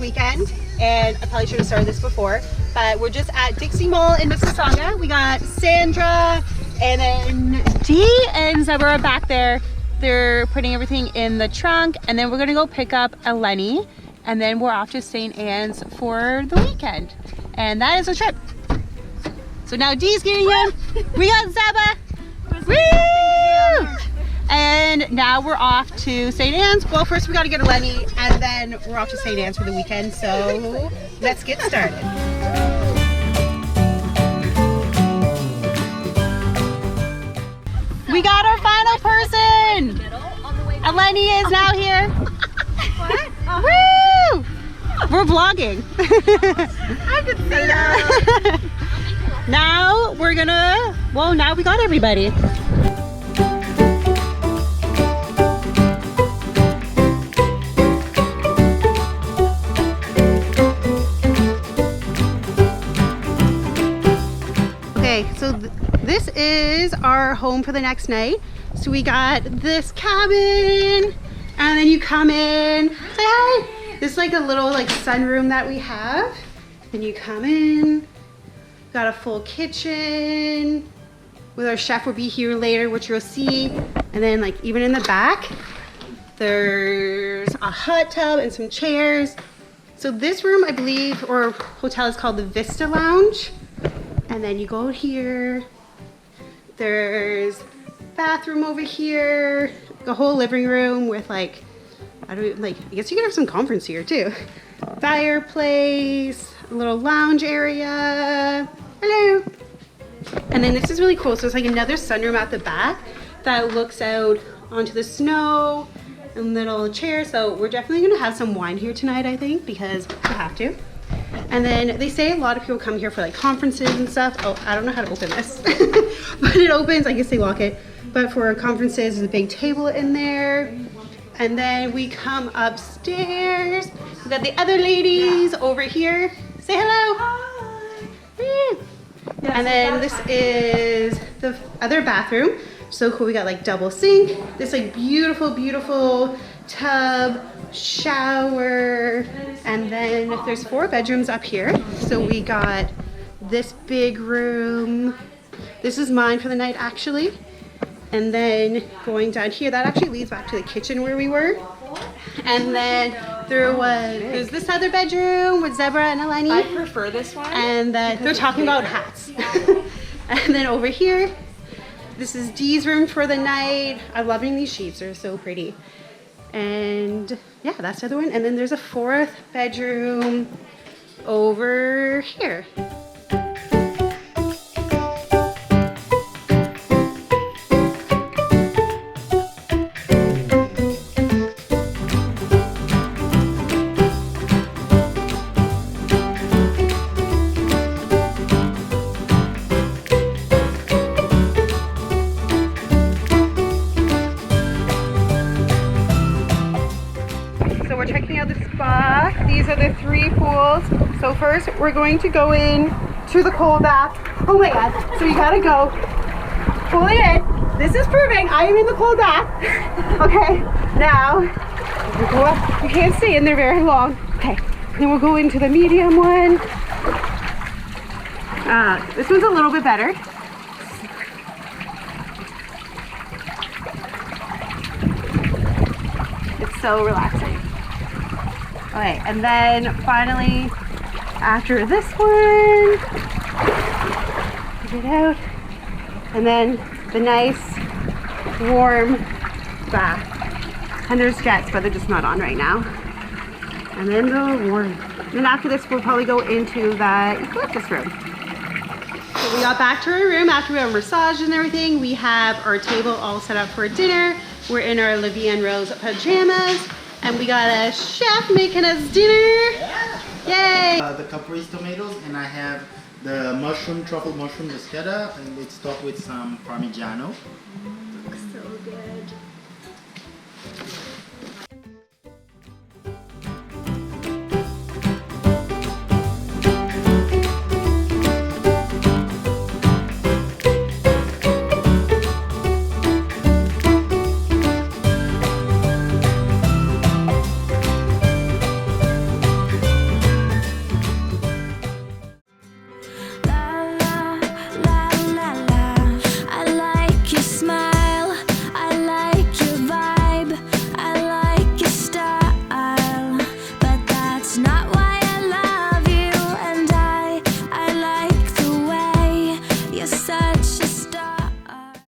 weekend, and I probably should have started this before, but we're just at Dixie Mall in Mississauga. We got Sandra and then Dee and Zebra back there. They're putting everything in the trunk, and then we're gonna go pick up Eleni, and then we're off to Ste.Annes for the weekend. And that is a trip. So now Dee's getting in. We got Zeba. Woo! And now we're off to Ste.Annes. Well, first we gotta get Eleni, and then we're off to Ste.Annes for the weekend. So let's get started. We got our final person. Eleni is now here. What? Woo! We're vlogging. I can see that. Now we're gonna, well, now we got everybody. Okay, so this is our home for the next night. So we got this cabin, and then you come in, say hi. This is like a little like sunroom that we have. And you come in, got a full kitchen with our chef will be here later, which you'll see. And then like even in the back, there's a hot tub and some chairs. So this room, I believe, or hotel is called the Vista Lounge. And then you go here, there's bathroom over here, the whole living room with like, I guess you could have some conference here too. Fireplace, a little lounge area. Hello. And then this is really cool. So it's like another sunroom at the back that looks out onto the snow and little chairs. So we're definitely gonna have some wine here tonight, I think, because we have to. And then they say a lot of people come here for like conferences and stuff. Oh, I don't know how to open this, but it opens, I guess they lock it. But for conferences, there's a big table in there. And then we come upstairs. We got the other ladies over here. Say hello. Hi. Yes, and then this is the other bathroom. So cool, we got like double sink. This like beautiful, beautiful tub, shower. And then there's 4 bedrooms up here. So we got this big room. This is mine for the night actually. And then going down here, that actually leads back to the kitchen where we were. And then there's this other bedroom with Zebra and Eleni. I prefer this one. And they're talking about hats. And then over here, this is Dee's room for the night. I'm loving these sheets, they're so pretty. And yeah, that's the other one. And then there's a 4th bedroom over here. We're checking out the spa. These are the 3 pools. So first we're going to go in to the cold bath. Oh my god. So you gotta go fully in. This is proving I am in the cold bath. Okay, now we go up. You can't stay in there very long. Okay, then we'll go into the medium one. This one's a little bit better. It's so relaxing. Okay, and then finally, after this one, get out, and then the nice, warm bath. And there's jets, but they're just not on right now. And then the warm. And then after this, we'll probably go into that eucalyptus room. So we got back to our room after we have massage and everything. We have our table all set up for dinner. We're in our Livy and Rose pajamas. And we got a chef making us dinner. Yeah. Yay! The caprese tomatoes, and I have the truffle mushroom bruschetta, and it's topped with some parmigiano.